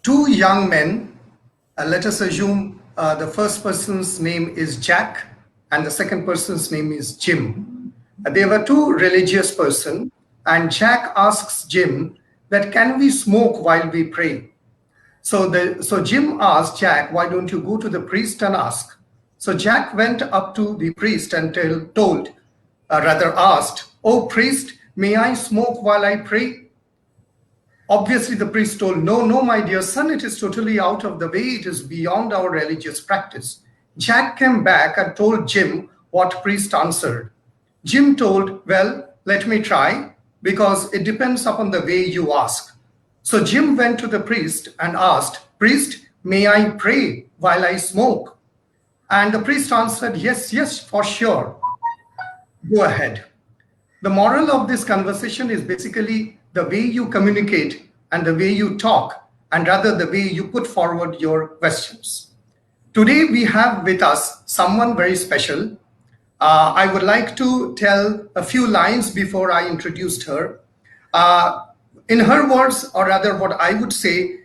two young men, let us assume the first person's name is Jack and the second person's name is Jim. They were two religious person, and Jack asks Jim that can we smoke while we pray? So Jim asked Jack, why don't you go to the priest and ask? So Jack went up to the priest and asked, oh priest, may I smoke while I pray? Obviously, the priest told, no, no, my dear son, it is totally out of the way. It is beyond our religious practice. Jack came back and told Jim what priest answered. Jim told, well, let me try, because it depends upon the way you ask. So Jim went to the priest and asked, priest, may I pray while I smoke? And the priest answered, yes, yes, for sure. Go ahead. The moral of this conversation is basically the way you communicate and the way you talk, and rather the way you put forward your questions. Today we have with us someone very special. I would like to tell a few lines before I introduced her. In her words, or rather what I would say,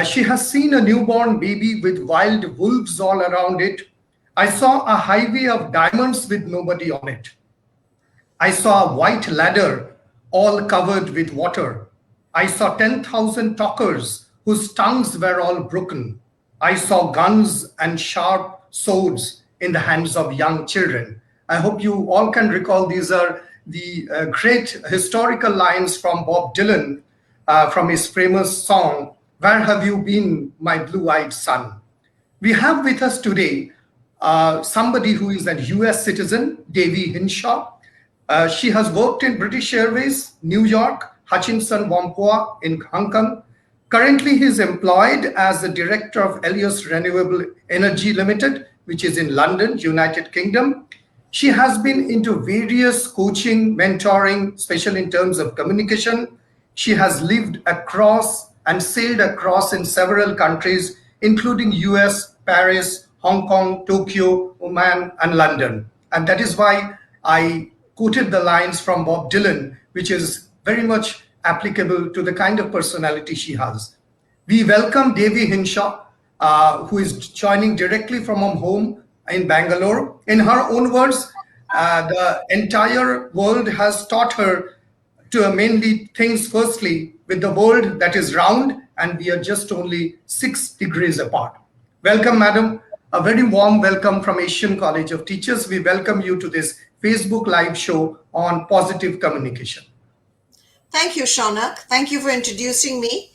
she has seen a newborn baby with wild wolves all around it. I saw a highway of diamonds with nobody on it. I saw a white ladder all covered with water. I saw 10,000 talkers whose tongues were all broken. I saw guns and sharp swords in the hands of young children. I hope you all can recall these are the great historical lines from Bob Dylan from his famous song, Where Have You Been, My Blue-Eyed Son? We have with us today somebody who is a US citizen, Devi Hinshaw. She has worked in British Airways New York, Hutchison Whampoa in Hong Kong. Currently, he is employed as the director of Elios Renewable Energy Limited, which is in London, United Kingdom. She has been into various coaching, mentoring, especially in terms of communication. She has lived across and sailed across in several countries, including US, Paris, Hong Kong, Tokyo, Oman, and London. And that is why I quoted the lines from Bob Dylan, which is very much applicable to the kind of personality she has. We welcome Devi Hinshaw, who is joining directly from home in Bangalore. In her own words, the entire world has taught her to mainly things firstly with the world that is round and we are just only 6 degrees apart. Welcome, madam. A very warm welcome from Asian College of Teachers. We welcome you to this Facebook live show on positive communication. Thank you, Shaunak. Thank you for introducing me.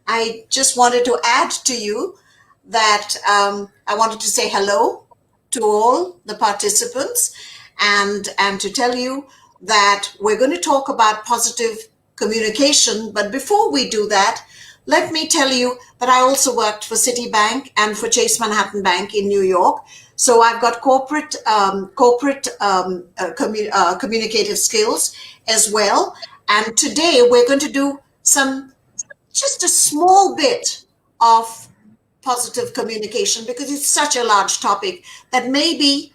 I just wanted to add to you that I wanted to say hello to all the participants and to tell you that we're going to talk about positive communication. But before we do that, let me tell you that I also worked for Citibank and for Chase Manhattan Bank in New York. So I've got corporate communicative skills as well. And today we're going to do just a small bit of positive communication because it's such a large topic that maybe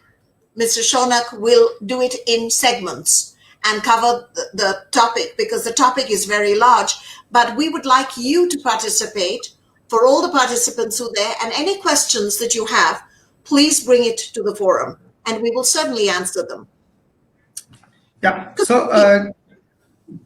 Mr. Shaunak will do it in segments and cover the topic because the topic is very large. But we would like you to participate, for all the participants who are there, and any questions that you have, please bring it to the forum and we will certainly answer them. Yeah, so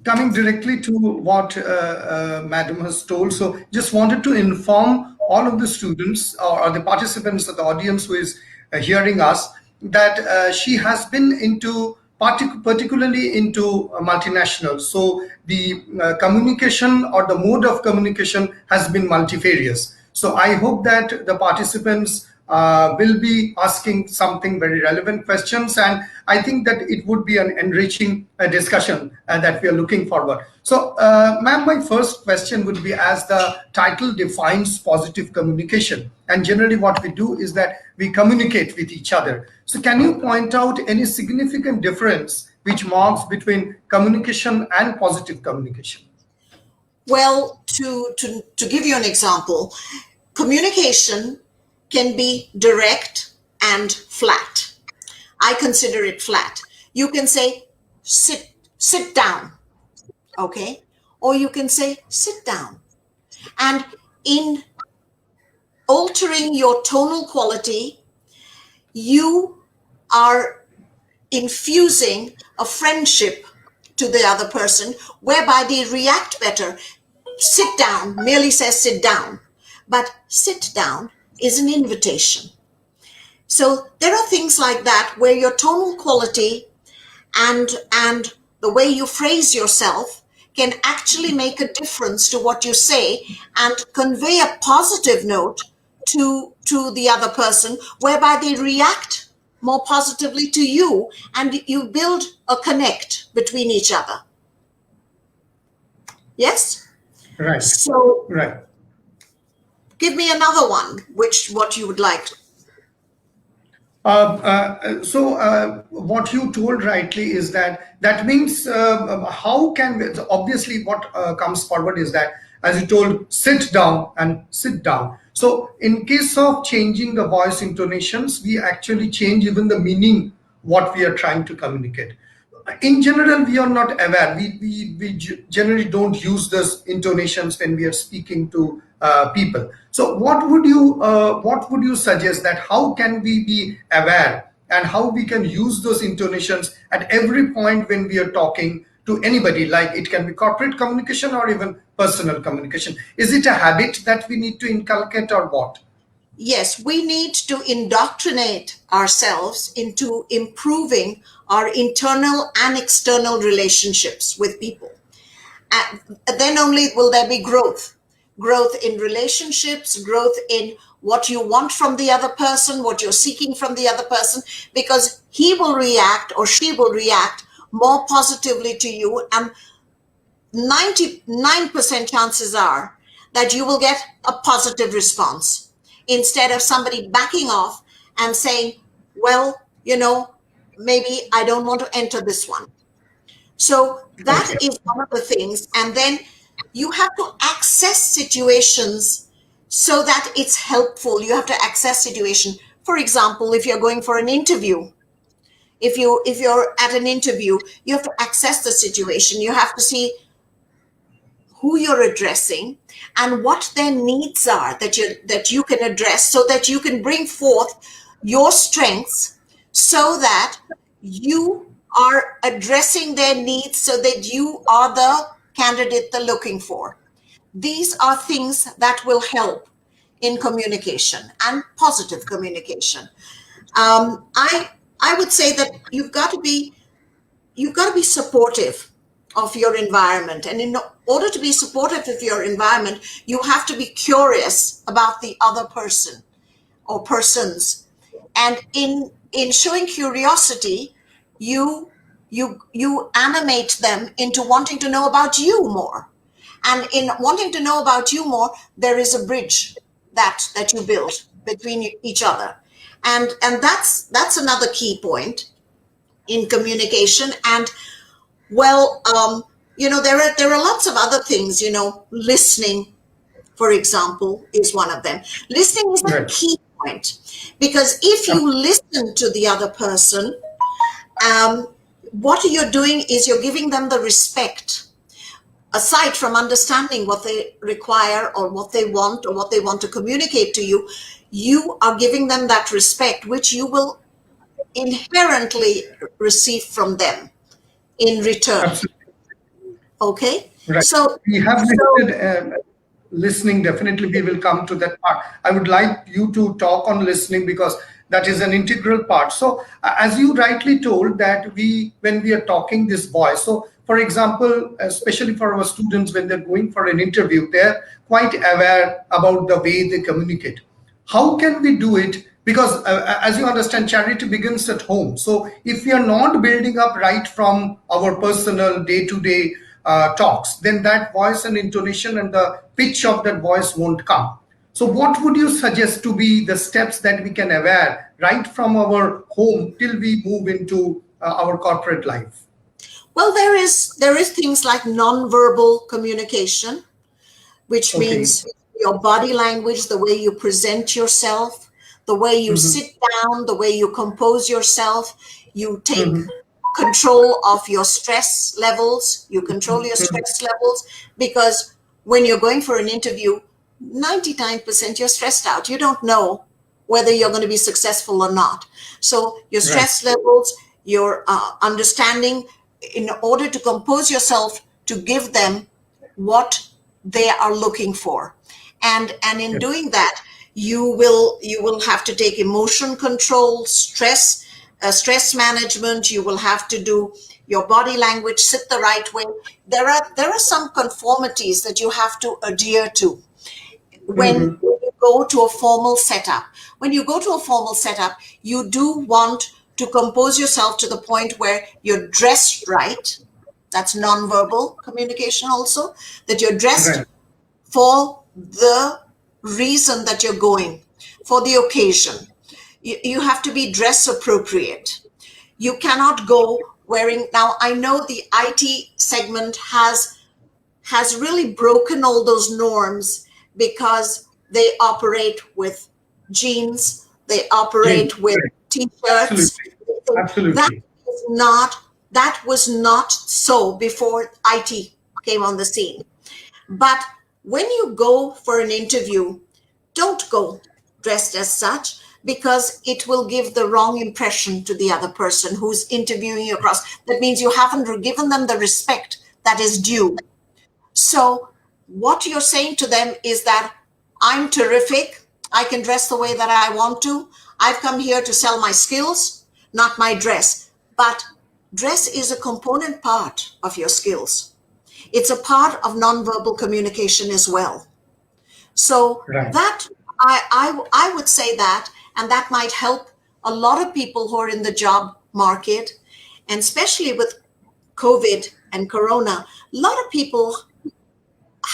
coming directly to what Madam has told, so just wanted to inform all of the students or the participants of the audience who is hearing us that she has been into particularly into multinationals. So the communication or the mode of communication has been multifarious. So I hope that the participants will be asking something very relevant questions, and I think that it would be an enriching discussion that we are looking forward. So ma'am, my first question would be, as the title defines positive communication, and generally what we do is that we communicate with each other. So can you point out any significant difference which marks between communication and positive communication? Well, to give you an example, communication can be direct and flat. I consider it flat. You can say, sit down, okay? Or you can say, sit down. And in altering your tonal quality, you are infusing a friendship to the other person whereby they react better. Sit down merely says sit down, but sit down is an invitation. So there are things like that where your tonal quality and the way you phrase yourself can actually make a difference to what you say and convey a positive note to the other person, whereby they react more positively to you and you build a connect between each other. Yes? Right. So Right. give me another one, what you would like. What you told rightly is that means how can we, so obviously what comes forward is that, as you told, sit down and sit down. So in case of changing the voice intonations, we actually change even the meaning what we are trying to communicate. In general, we are not aware. We generally don't use those intonations when we are speaking to people. So what would you suggest, that how can we be aware and how we can use those intonations at every point when we are talking to anybody? Like, it can be corporate communication or even personal communication. Is it a habit that we need to inculcate, or what? Yes, we need to indoctrinate ourselves into improving our internal and external relationships with people. And then only will there be growth. Growth in relationships, growth in what you want from the other person, what you're seeking from the other person, because he will react or she will react more positively to you. And 99% chances are that you will get a positive response instead of somebody backing off and saying, well, maybe I don't want to enter this one. So that Okay. is one of the things. And then you have to access situations so that it's helpful. You have to access situation. For example, if you're going for an interview, if you're at an interview, you have to access the situation. You have to see who you're addressing and what their needs are that you can address, so that you can bring forth your strengths, so that you are addressing their needs, so that you are the candidate they're looking for. These are things that will help in communication and positive communication. I would say that you've got to be supportive of your environment. And in order to be supportive of your environment, you have to be curious about the other person or persons. And in showing curiosity, you animate them into wanting to know about you more. And in wanting to know about you more, there is a bridge that you build between each other. And that's another key point in communication. And well, there are lots of other things. Listening, for example, is one of them. Listening is a Right. key point, because if you listen to the other person, what you're doing is you're giving them the respect. Aside from understanding what they require or what they want or what they want to communicate to you, you are giving them that respect, which you will inherently receive from them in return. Absolutely. Okay, Right. so We have so listed listening. Definitely, we will come to that part. I would like you to talk on listening, because that is an integral part. So, as you rightly told, that when we are talking this voice. So, for example, especially for our students, when they're going for an interview, they're quite aware about the way they communicate. How can we do it? Because as you understand, charity begins at home. So if we are not building up right from our personal day-to-day talks, then that voice and intonation and the pitch of that voice won't come. So what would you suggest to be the steps that we can aware right from our home till we move into our corporate life? well, there is things like nonverbal communication, which Okay. means your body language, the way you present yourself, the way you Mhm. sit down, the way you compose yourself. You take Mhm. control of your stress levels. You control your stress levels, because when you're going for an interview, 99% you're stressed out. You don't know whether you're going to be successful or not. So your Right. stress levels, your understanding, in order to compose yourself to give them what they are looking for. And in Yes. doing that, you will have to take emotion control, stress management. You will have to do your body language, sit the right way. There are some conformities that you have to adhere to when Mm-hmm. you go to a formal setup. When you go to a formal setup, you do want to compose yourself to the point where you're dressed right. That's nonverbal communication also, that you're dressed Right. for the reason that you're going, for the occasion. You have to be dress appropriate. You cannot go wearing, now I know the IT segment has really broken all those norms because they operate with jeans, they Jane. operate with Right. t-shirts. Absolutely. So that Absolutely. is not that was not so before IT came on the scene. But when you go for an interview, don't go dressed as such, because it will give the wrong impression to the other person who's interviewing you across. That means you haven't given them the respect that is due. So, what you're saying to them is that I'm terrific. I can dress the way that I want to. I've come here to sell my skills, not my dress. But dress is a component part of your skills. It's a part of nonverbal communication as well. So Right. that I would say that, and that might help a lot of people who are in the job market, and especially with COVID and Corona, a lot of people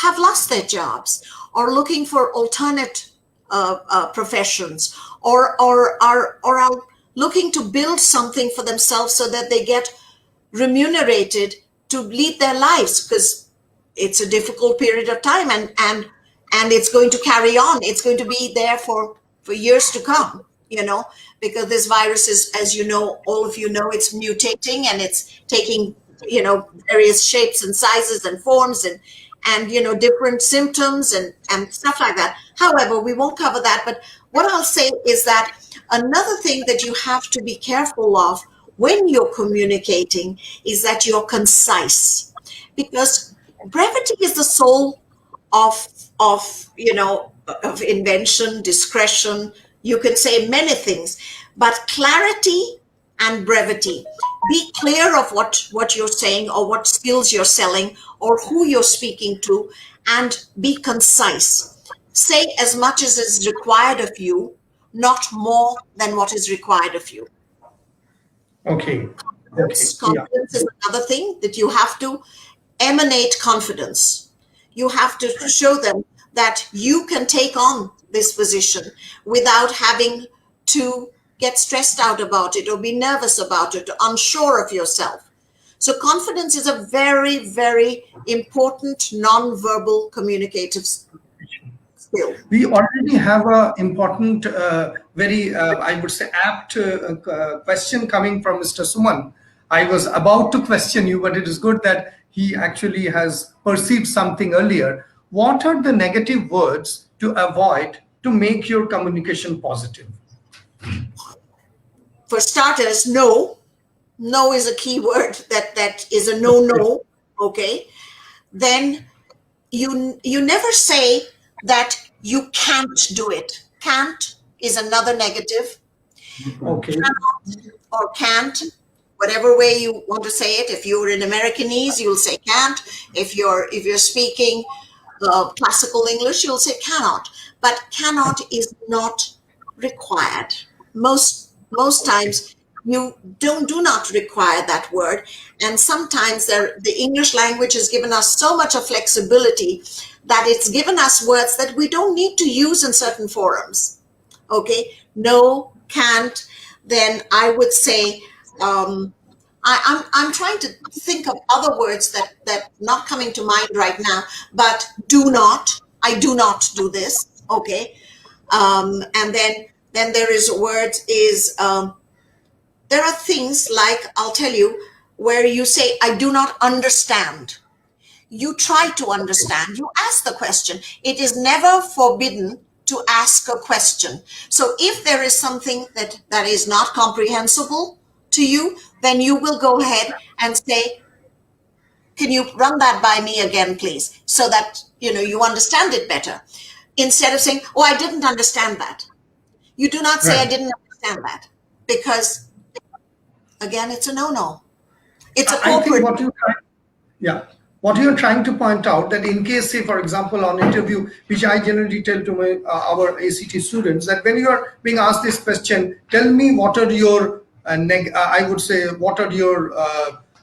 have lost their jobs or looking for alternate professions, or are looking to build something for themselves so that they get remunerated to lead their lives, because it's a difficult period of time, and it's going to carry on. It's going to be there for years to come, because this virus is, as you know, all of you know, it's mutating and it's taking, various shapes and sizes and forms, and different symptoms and stuff like that. However, we won't cover that. But what I'll say is that another thing that you have to be careful of when you're communicating is that you're concise, because brevity is the soul of of invention, discretion. You can say many things, but clarity and brevity. Be clear of what you're saying, or what skills you're selling, or who you're speaking to, and be concise. Say as much as is required of you, not more than what is required of you. Okay. Okay. Yeah. Confidence is another thing, that you have to emanate confidence. You have to show them that you can take on this position without having to get stressed out about it or be nervous about it or unsure of yourself. So, confidence is a very, very important non-verbal communicative skill. We already have a important, very, I would say, apt question coming from Mr. Suman. I was about to question you, but it is good that he actually has perceived something earlier. What are the negative words to avoid to make your communication positive? For starters, no. No is a key word. That is a no. Okay. Then you never say that you can't do it. Can't is another negative. Okay. Or can't, whatever way you want to say it. If you're in Americanese, you'll say can't. If you're speaking classical English, you'll say cannot. But cannot is not required. Most times you do not require that word, and sometimes the English language has given us so much of flexibility that it's given us words that we don't need to use in certain forums. Okay, no, can't. Then I would say, I'm trying to think of other words that not coming to mind right now, but do not. I do not do this. Okay, and then there is words is there are things like, I'll tell you, where you say I do not understand. you try to understand, you ask the question. It is never forbidden to ask a question. So if there is something that is not comprehensible to you, then you will go ahead and say, can you run that by me again, please? So that, you understand it better. Instead of saying, oh, I didn't understand that. You do not say, I Right. didn't understand that. Because, again, it's a no-no. It's a I think corporate. yeah, what you're trying to point out that in case, say, for example, on interview, which I generally tell to our ACT students, that when you are being asked this question, tell me what are your, I would say, what are your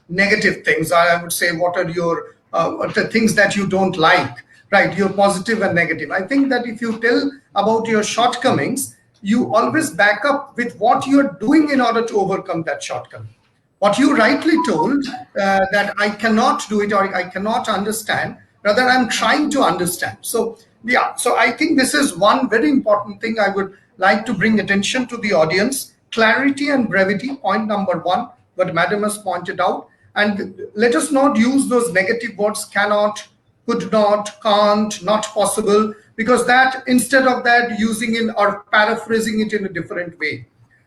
negative things, or I would say, what are your the things that you don't like, right? Your positive and negative. I think that if you tell about your shortcomings, you always back up with what you're doing in order to overcome that shortcoming. What you rightly told, that I cannot do it or I cannot understand, rather I'm trying to understand. So yeah, so I think this is one very important thing I would like to bring attention to the audience. Clarity and brevity, point number one, what madam has pointed out. And let us not use those negative words, cannot, could not, can't, not possible, because that, instead of that, using in or paraphrasing it in a different way.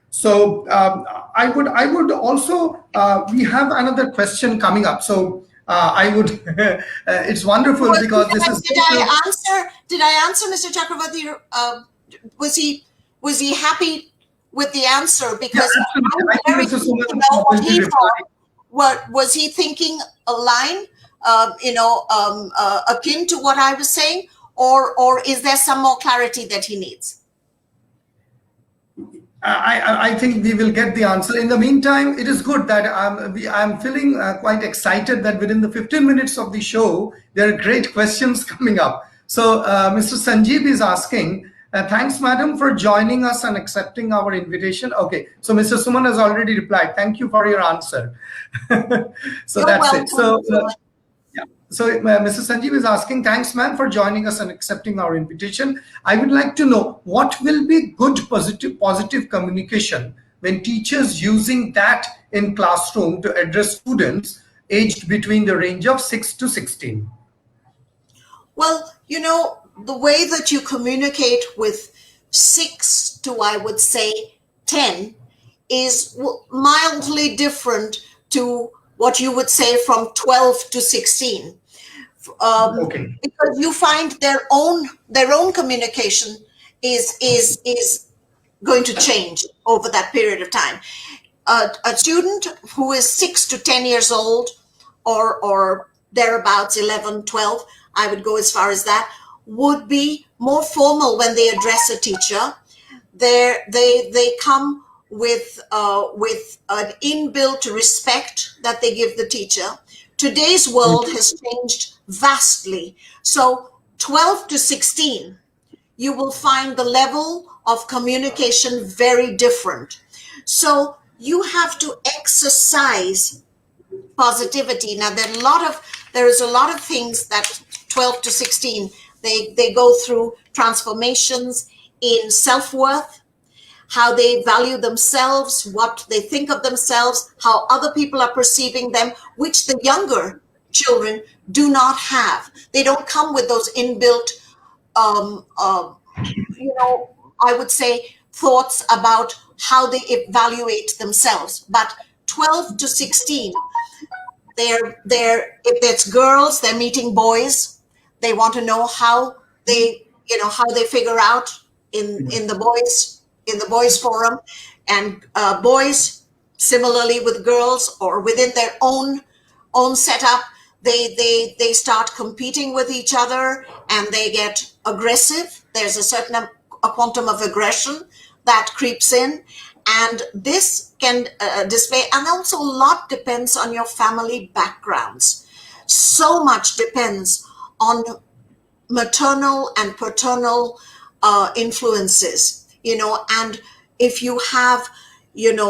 So I would also, we have another question coming up. So I would, it's wonderful because this is. Did I answer Mr. Chakravarti? Was he happy with the answer? Because Absolutely. I'm I think very Mr. keen Suman to know what will be he thought. replying. What was he thinking? A line, akin to what I was saying, or is there some more clarity that he needs? I think we will get the answer. In the meantime, it is good that I'm feeling quite excited that within the 15 minutes of the show, there are great questions coming up. So Mr. Sanjeev is asking, thanks, madam, for joining us and accepting our invitation. Okay, so Mr. Suman has already replied. Thank you for your answer. So You're that's it. welcome. Yeah. So Mr. Sanjeev is asking, thanks, ma'am, for joining us and accepting our invitation. I would like to know what will be good positive communication when teachers using that in classroom to address students aged between the range of 6 to 16. Well, the way that you communicate with 6 to, I would say, 10 is mildly different to what you would say from 12 to 16. Okay. Because you find their own communication is going to change over that period of time. A student who is 6 to 10 years old, or thereabouts, 11, 12, I would go as far as that, would be more formal when they address a teacher. They come with an inbuilt respect that they give the teacher. Today's world has changed vastly. So 12 to 16, you will find the level of communication very different. So you have to exercise positivity. Now there is a lot of things that 12 to 16, they go through transformations in self-worth, how they value themselves, what they think of themselves, how other people are perceiving them, which the younger children do not have. They don't come with those inbuilt, I would say, thoughts about how they evaluate themselves. But 12 to 16, if it's girls, they're meeting boys. They want to know how they figure out in the boys forum, and boys similarly with girls or within their own setup, they start competing with each other and they get aggressive. There's a quantum of aggression that creeps in, and this can display, and also a lot depends on your family backgrounds. So much depends on maternal and paternal influences, and if you have,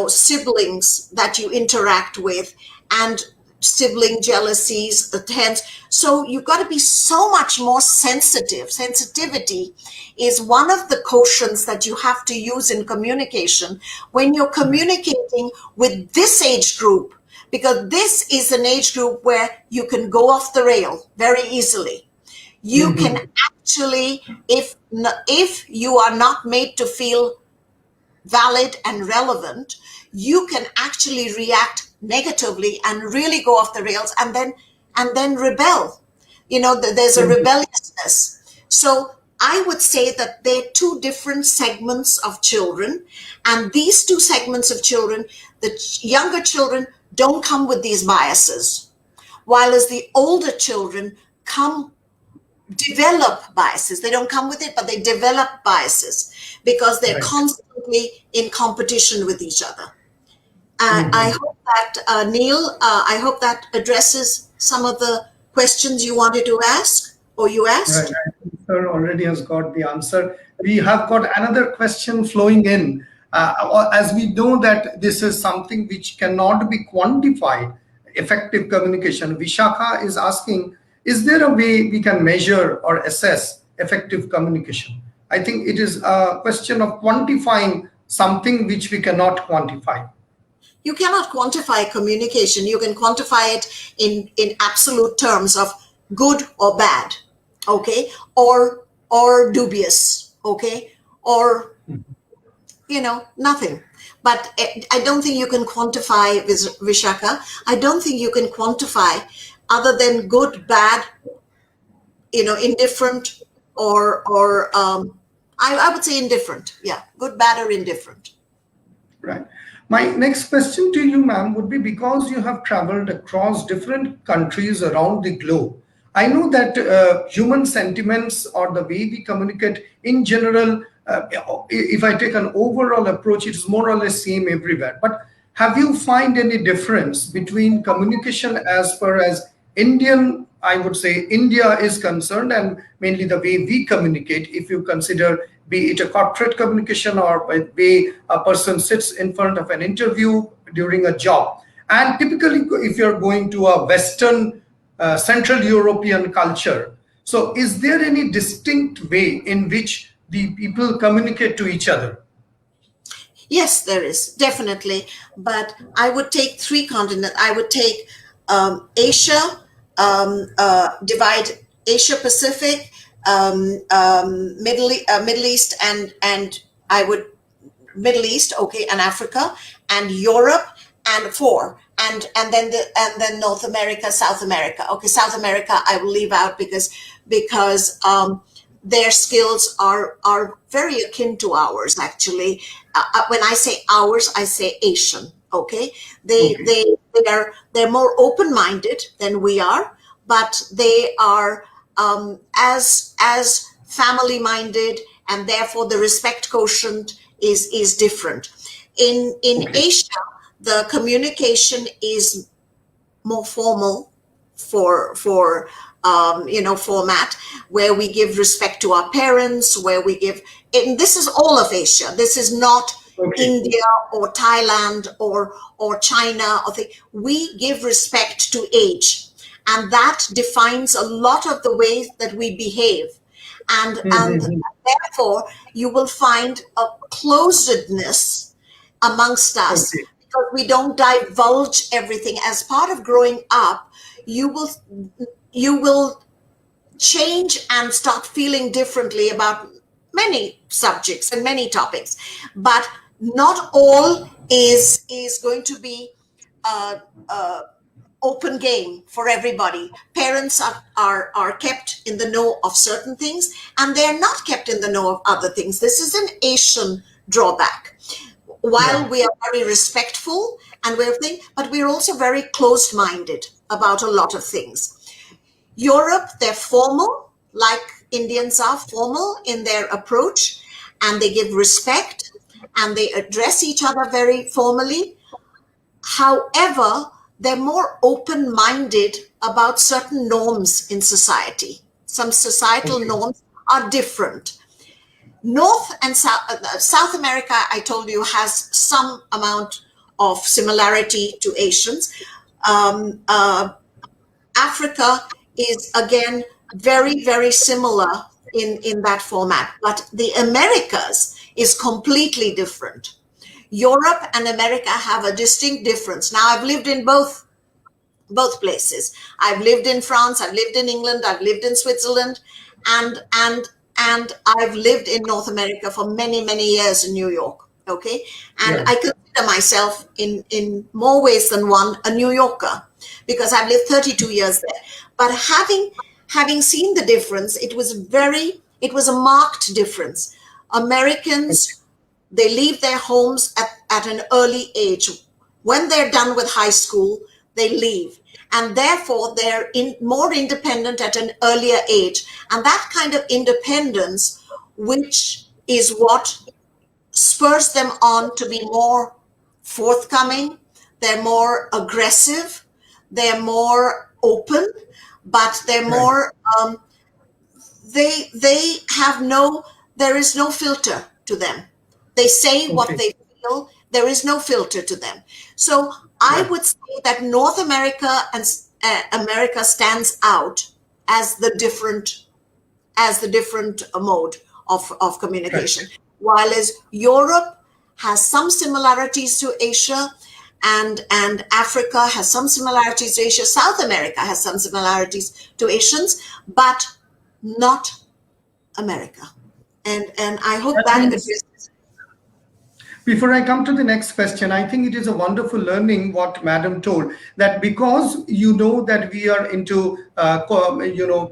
siblings that you interact with, and sibling jealousies, hence, so you've got to be so much more sensitive. Sensitivity is one of the quotients that you have to use in communication when you're communicating with this age group, because this is an age group where you can go off the rail very easily. You can actually, if you are not made to feel valid and relevant, you can actually react negatively and really go off the rails, and then rebel. There's a rebelliousness. So I would say that there are two different segments of children, and these two segments of children, the younger children don't come with these biases, while as the older children develop biases. They don't come with it, but they develop biases because they're constantly in competition with each other. I hope that, Neil, I hope that addresses some of the questions you wanted to ask, or you asked. Right. Sir already has got the answer. We have got another question flowing in. As we know that this is something which cannot be quantified, effective communication. Vishakha is asking, is there a way we can measure or assess effective communication? I think it is a question of quantifying something which we cannot quantify. You cannot quantify communication. You can quantify it in absolute terms of good or bad, okay, or dubious, okay, or nothing. But I don't think you can quantify, Vishaka. I don't think you can quantify other than good, bad, indifferent, or I would say indifferent. Yeah, good, bad, or indifferent. Right. My next question to you, ma'am, would be, because you have traveled across different countries around the globe, I know that human sentiments or the way we communicate in general, if I take an overall approach, it is more or less same everywhere. But have you find any difference between communication as far as I would say India is concerned, and mainly the way we communicate, if you consider be it a corporate communication or the way a person sits in front of an interview during a job. And typically, if you're going to a Western Central European culture, so is there any distinct way in which the people communicate to each other? Yes, there is, definitely. But I would take three continents. I would take Asia, divide Asia Pacific, Middle East, and I would Middle East, okay, and Africa, and Europe, and then North America, South America. Okay, South America I will leave out because their skills are very akin to ours. Actually, when I say ours, I say Asian. Okay, they're more open-minded than we are, but they are as family-minded, and therefore the respect quotient is different. In Asia, the communication is more formal for format, where we give respect to our parents, where we give, and this is all of Asia. This is not India or Thailand or China. We give respect to age, and that defines a lot of the ways that we behave. And therefore, you will find a closedness amongst us because we don't divulge everything. As part of growing up, you will change and start feeling differently about many subjects and many topics, but not all is going to be open game for everybody. Parents are kept in the know of certain things, and they're not kept in the know of other things. This is an Asian drawback. While we are very respectful and but we're also very closed-minded about a lot of things. Europe, they're formal, like Indians are formal in their approach, and they give respect and they address each other very formally. However, they're more open-minded about certain norms in society. Some societal norms are different. North and South America, I told you, has some amount of similarity to Asians. Africa is, again, very, very similar in that format. But the Americas is completely different. Europe and America have a distinct difference. Now, I've lived in both places. I've lived in France, I've lived in England, I've lived in Switzerland, and I've lived in North America for many years in New York. Okay, and Right. I consider myself in more ways than one a New Yorker, because I've lived 32 years there. But having seen the difference, it was a marked difference. Americans, they leave their homes at an early age. When they're done with high school, they leave. And therefore, they're more independent at an earlier age. And that kind of independence, which is what spurs them on to be more forthcoming, they're more aggressive, they're more open, but they're Right. more they have no there is no filter to them. They say what Okay. they feel. There is no filter to them. So I Right. would say that North America and America stands out as the different mode of Right. communication, while as Europe has some similarities to Asia, and Africa has some similarities to Asia. South America has some similarities to Asians, but not America. And I hope That that means, addresses. before I come to the next question, I think it is a wonderful learning what Madam told, that because you know that we are into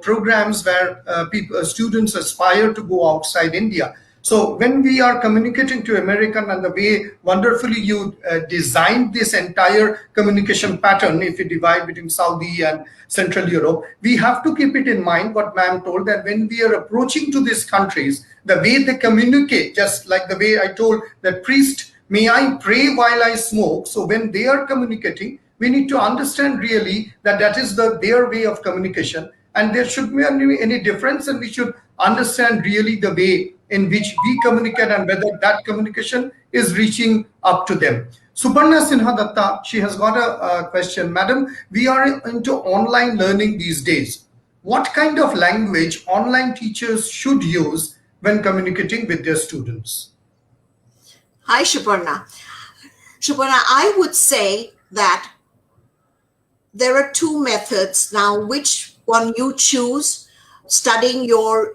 programs where people students aspire to go outside India. So when we are communicating to American, and the way wonderfully you designed this entire communication pattern, if we divide between Saudi and Central Europe, we have to keep it in mind what ma'am told, that when we are approaching to these countries, the way they communicate, just like the way I told that priest, may I pray while I smoke. So when they are communicating, we need to understand really that that is their way of communication, and there should be any difference, and we should understand really the way in which we communicate and whether that communication is reaching up to them. Suparna Sinha Datta, she has got a question. Madam, we are into online learning these days. What kind of language online teachers should use when communicating with their students? Hi, Shuparna. Shuparna, I would say that there are two methods now. Which one you choose, studying your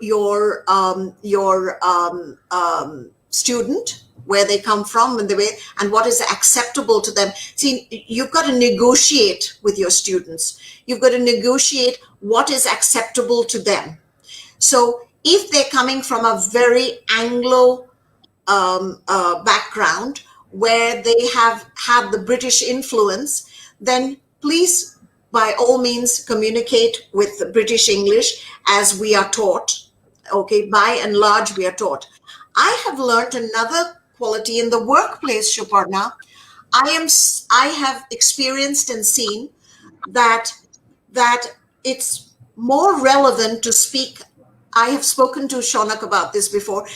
student, where they come from, and the way, and what is acceptable to them. See, you've got to negotiate with your students. You've got to negotiate what is acceptable to them. So if they're coming from a very Anglo background, where they have had the British influence, then please, by all means, communicate with the British English as we are taught. Okay, by and large, we are taught. I have learned another quality in the workplace, Shuparna. I have experienced and seen that that it's more relevant to speak. I have spoken to Shonak about this before.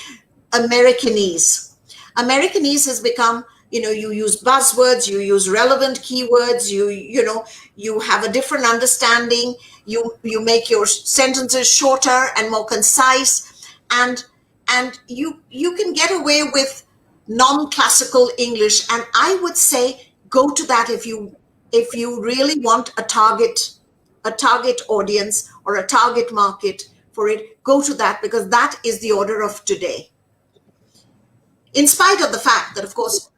Americanese. Americanese has become, you use buzzwords, you use relevant keywords, you have a different understanding, you make your sentences shorter and more concise, and you can get away with non-classical English. And I would say go to that if you really want a target audience or a target market for it. Go to that, because that is the order of today. In spite of the fact that, of course,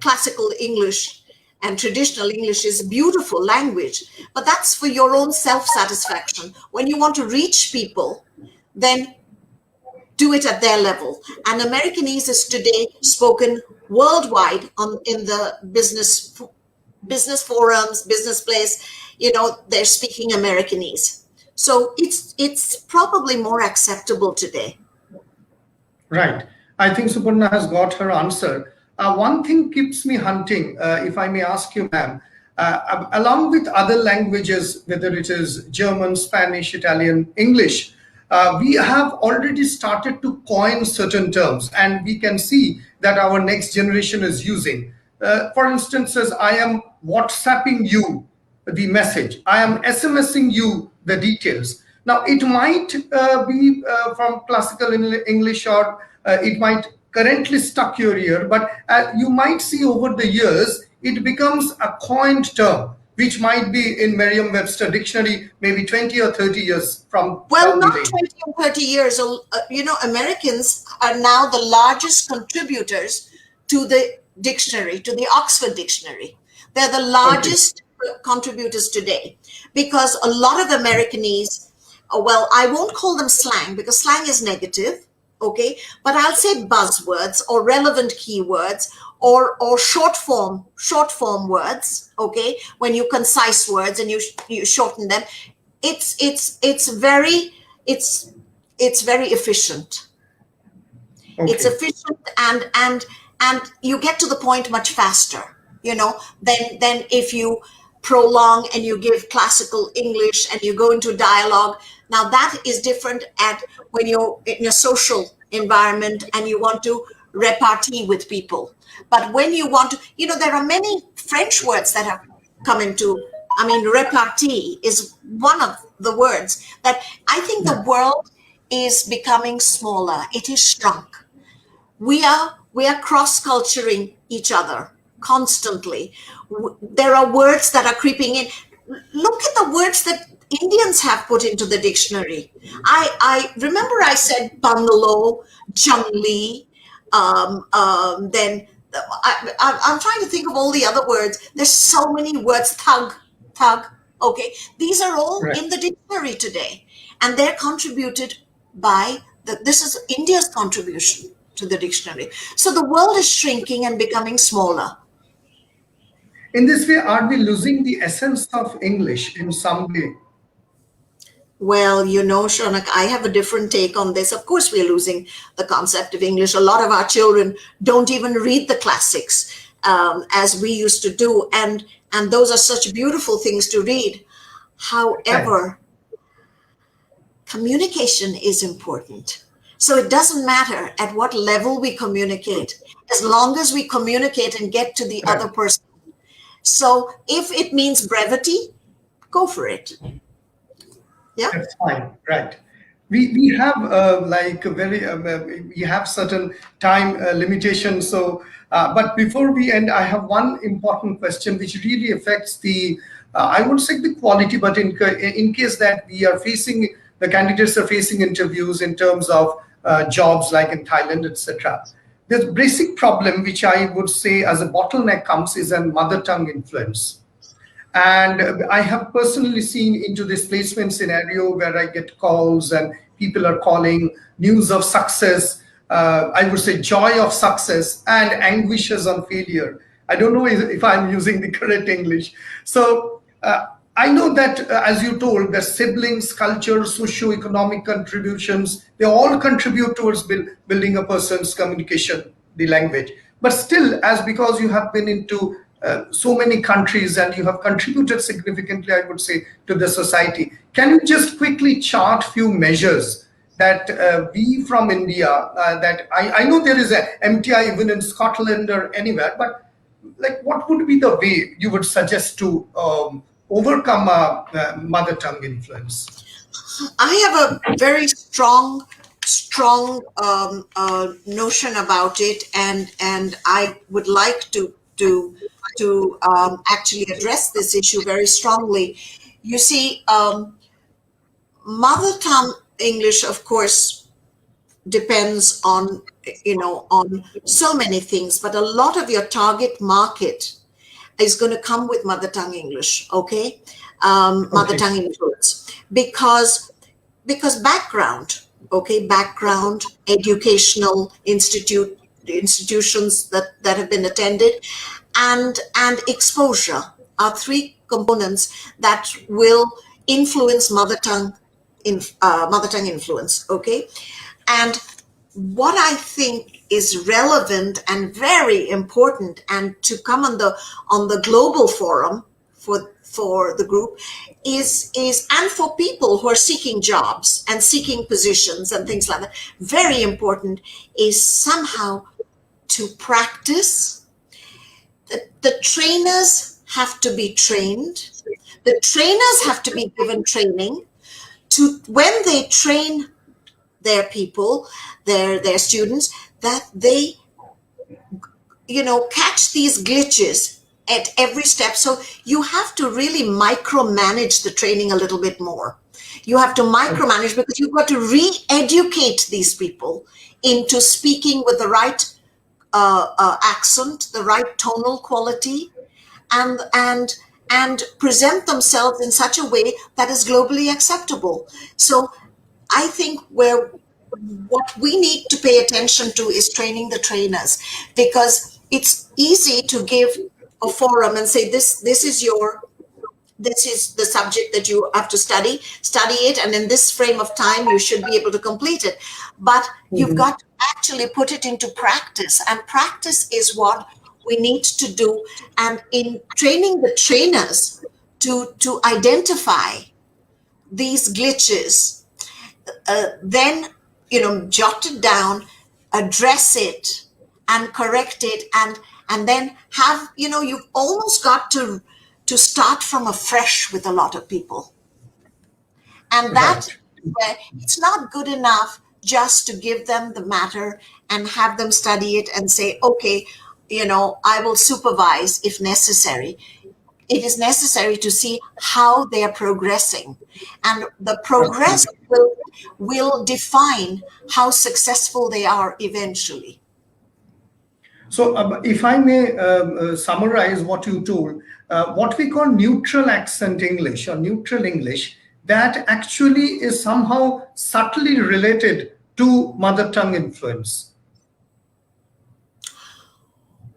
classical English and traditional English is a beautiful language, but that's for your own self-satisfaction. When you want to reach people, then do it at their level. And Americanese is today spoken worldwide in the business forums, business place. They're speaking Americanese. So it's probably more acceptable today. Right. I think Suparna has got her answer. One thing keeps me hunting, if I may ask you, ma'am, along with other languages, whether it is German, Spanish, Italian, English, we have already started to coin certain terms, and we can see that our next generation is using. For instance, as I am WhatsApping you the message, I am SMSing you the details. Now, it might be from classical English, or it might currently stuck your ear, but you might see over the years it becomes a coined term, which might be in Merriam-Webster dictionary maybe 20 or 30 years from Well, down the not lane. 20 or 30 years. Americans are now the largest contributors to the dictionary, to the Oxford Dictionary. They're the Okay. largest contributors today because a lot of Americanese, well, I won't call them slang because slang is negative, okay? But I'll say buzzwords or relevant keywords or short form words, okay? When you concise words and you shorten them, it's very it's it's very efficient. It's Okay. efficient and you get to the point much faster, than if you prolong and you give classical English and you go into dialogue. Now that is different at when you're in a social environment and you want to repartee with people. But when you want to, there are many French words that have come into, I mean, repartee is one of the words that I think the Yeah. world is becoming smaller. It is shrunk. We are cross-culturing each other constantly. There are words that are creeping in. Look at the words that Indians have put into the dictionary. I remember I said bungalow, jungly, then I'm trying to think of all the other words. There's so many words. Thug. Okay, these are all Right. in the dictionary today, and they're contributed by this is India's contribution to the dictionary. So the world is shrinking and becoming smaller. In this way, are we losing the essence of English in some way? Well, Shonak, I have a different take on this. Of course, we're losing the concept of English. A lot of our children don't even read the classics as we used to do, and those are such beautiful things to read. Right. However, communication is important. So it doesn't matter at what level we communicate, as long as we communicate and get to the Right. other person. So if it means brevity, go for it. Yeah. That's fine, right? We have like a very we have certain time limitations. So, but before we end, I have one important question which really affects the I won't say the quality, but in case that we are facing the candidates are facing interviews in terms of jobs like in Thailand, etc. The basic problem, which I would say as a bottleneck, comes is a mother tongue influence. And I have personally seen into this placement scenario where I get calls and people are calling news of success, I would say joy of success and anguishes on failure. I don't know if I'm using the correct English. So I know that, as you told, the siblings, culture, socio-economic contributions, they all contribute towards building a person's communication, the language. But still, as because you have been into so many countries and you have contributed significantly, I would say, to the society. Can you just quickly chart few measures that we from India, that I know there is a MTI even in Scotland or anywhere, but like what would be the way you would suggest to overcome a mother tongue influence? I have a very strong notion about it, and I would like to actually address this issue very strongly. You see, mother tongue English, of course, depends on so many things, but a lot of your target market is going to come with mother tongue English, okay? Mother Okay. tongue influence, because background, okay, background, educational institutions that have been attended, and exposure are three components that will influence mother tongue influence, okay? And what I think is relevant and very important, and to come on the global forum for the group, is and for people who are seeking jobs and seeking positions and things like that, very important, is somehow to practice. The trainers have to be trained. The trainers have to be given training to when they train their people, their students, that they, catch these glitches at every step. So you have to really micromanage the training a little bit more. You have to micromanage because you've got to re-educate these people into speaking with the right accent, the right tonal quality, and present themselves in such a way that is globally acceptable. So I think what we need to pay attention to is training the trainers, because it's easy to give a forum and say this is the subject that you have to study it, and in this frame of time you should be able to complete it. But you've got to actually put it into practice, and practice is what we need to do. And in training the trainers to identify these glitches, then jot it down, address it, and correct it, and then have you've almost got to start from afresh with a lot of people. And that, it's not good enough just to give them the matter and have them study it and say, okay, I will supervise if necessary. It is necessary to see how they are progressing, and the progress will define how successful they are eventually. So if I may summarize what you told, what we call neutral accent English or neutral English, that actually is somehow subtly related to mother tongue influence.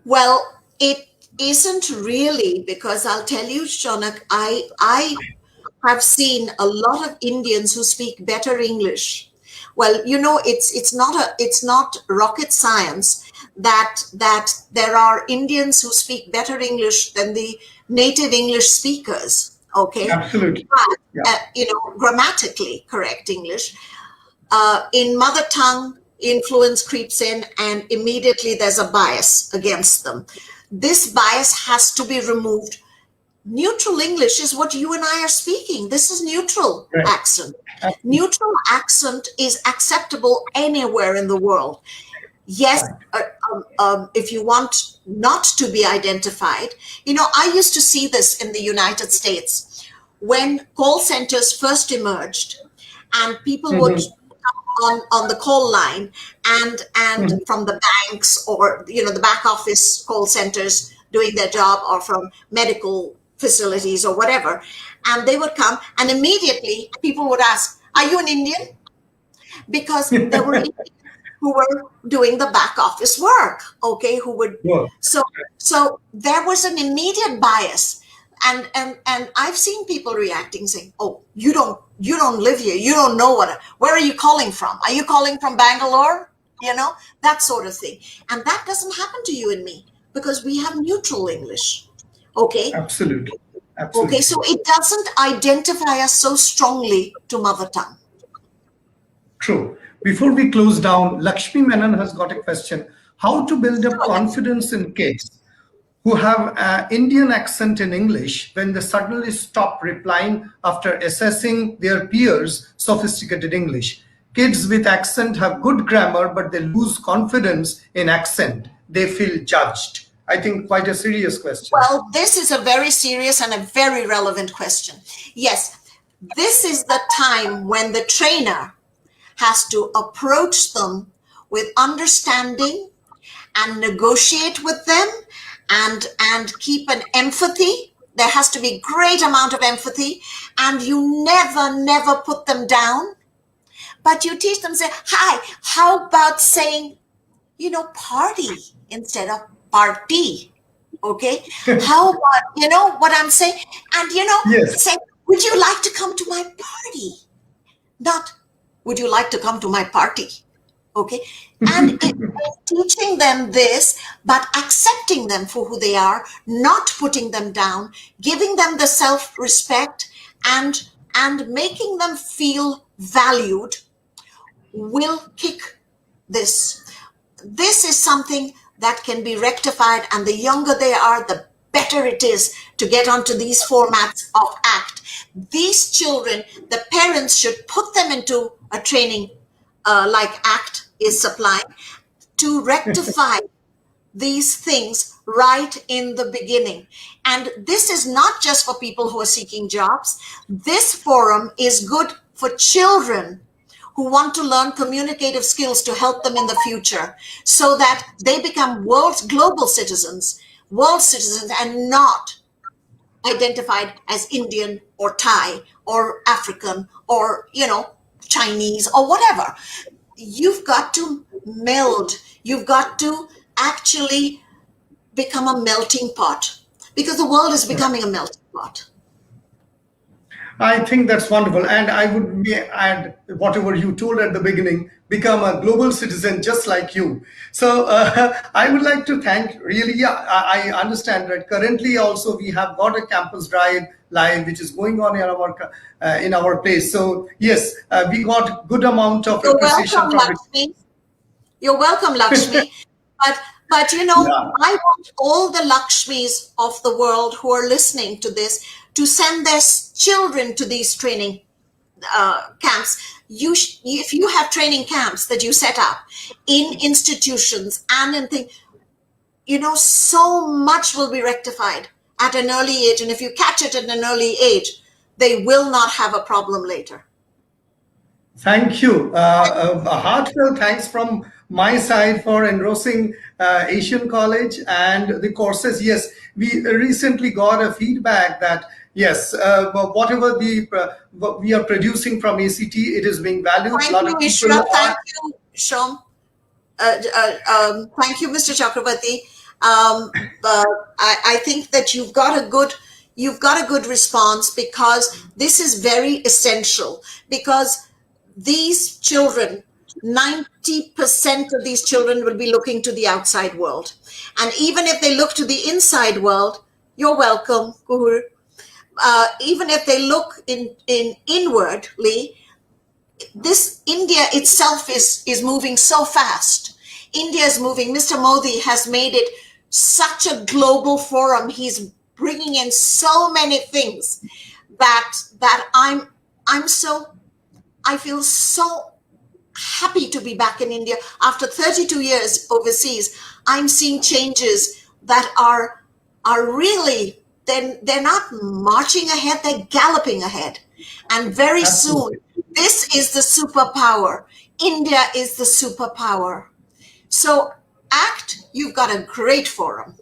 Well, it isn't really, because I'll tell you, Shonak, I have seen a lot of Indians who speak better English. Well, it's not rocket science that there are Indians who speak better English than the native English speakers. Okay, absolutely. But, grammatically correct English. In mother tongue, influence creeps in, and immediately there's a bias against them. This bias has to be removed. Neutral English is what you and I are speaking. This is neutral accent. Neutral accent is acceptable anywhere in the world. Yes, if you want not to be identified. I used to see this in the United States when call centers first emerged, and people would on the call line and from the banks, or the back office call centers doing their job, or from medical facilities or whatever, and they would come, and immediately people would ask, are you an Indian? Because there were Indians who were doing the back office work, okay, who would so there was an immediate bias. And I've seen people reacting, saying, "Oh, you don't live here. You don't know where are you calling from? Are you calling from Bangalore? That sort of thing." And that doesn't happen to you and me, because we have neutral English. Okay. Absolutely. Okay, so it doesn't identify us so strongly to mother tongue. True. Before we close down, Lakshmi Menon has got a question: how to build up confidence in kids who have an Indian accent in English when they suddenly stop replying after assessing their peers' sophisticated English? Kids with accent have good grammar, but they lose confidence in accent. They feel judged. I think quite a serious question. Well, this is a very serious and a very relevant question. Yes, this is the time when the trainer has to approach them with understanding and negotiate with them, and keep an empathy. There has to be great amount of empathy, and you never put them down, but you teach them, say, hi, how about saying, party instead of party? Okay. How about, what I'm saying? And, Yes. say, would you like to come to my party? Not, would you like to come to my party? Okay. And teaching them this, but accepting them for who they are, not putting them down, giving them the self-respect, and making them feel valued, will kick this. This is something that can be rectified, and the younger they are, the better it is to get onto these formats of ACT. These children, the parents should put them into a training like ACT is supplying. to rectify these things right in the beginning. And this is not just for people who are seeking jobs. This forum is good for children who want to learn communicative skills to help them in the future so that they become global citizens, world citizens, and not identified as Indian or Thai or African or, Chinese or whatever. You've got to meld. You've got to actually become a melting pot because the world is becoming a melting pot. I think that's wonderful. And I would add whatever you told at the beginning, become a global citizen just like you. So I would like to thank really, yeah, I understand that currently also we have got a campus drive live, which is going on in our place. So yes, we got good amount of You're appreciation welcome, from Lakshmi. You're welcome, Lakshmi. But yeah. I want all the Lakshmis of the world who are listening to this to send their children to these training camps. If you have training camps that you set up in institutions and in things, so much will be rectified at an early age. And if you catch it at an early age, they will not have a problem later. Thank you. A heartfelt thanks from my side for endorsing Asian College and the courses. Yes, we recently got a feedback that yes, whatever we are producing from ACT, it is being valued. Thank A lot you, of people Ishra. are. Thank you, Shom. Thank you, Mr. Chakrabarti. But I think that you've got a good response because this is very essential because these children, 90% of these children will be looking to the outside world. And even if they look to the inside world, you're welcome, Kuhur. Even if they look inwardly, this India itself is moving so fast. India is moving. Mr. Modi has made it such a global forum. He's bringing in so many things that I feel so happy to be back in India. After 32 years overseas, I'm seeing changes that are really, they're not marching ahead, they're galloping ahead. And very soon, this is the superpower. India is the superpower. So ACT, you've got a great forum.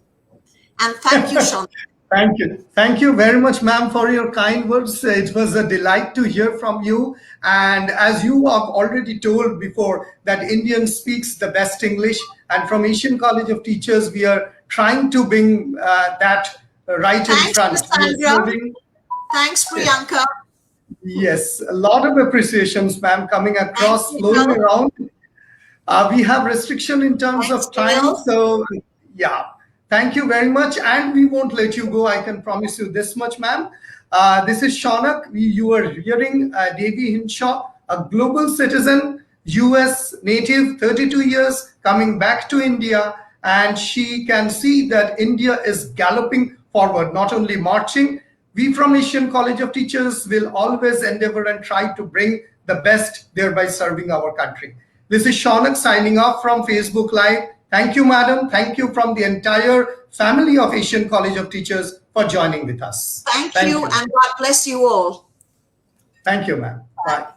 And thank you, Sean. Thank you. Thank you very much, ma'am, for your kind words. It was a delight to hear from you. And as you have already told before, that Indian speaks the best English. And from Asian College of Teachers, we are trying to bring that right in Thanks, front. We are Cassandra. serving. Thanks, Priyanka. Yes, a lot of appreciations, ma'am, coming across, Thank you, flowing Bill. around. We have restriction in terms Thanks, of time, Bill. so yeah. Thank you very much, and we won't let you go. I can promise you this much, ma'am. This is Shaunak. You are hearing Devi Hinshaw, a global citizen, US native, 32 years, coming back to India, and she can see that India is galloping forward, not only marching. We from Asian College of Teachers will always endeavor and try to bring the best, thereby serving our country. This is Shaunak signing off from Facebook Live. Thank you, madam. Thank you from the entire family of Asian College of Teachers for joining with us. Thank you, and God bless you all. Thank you, ma'am. Bye.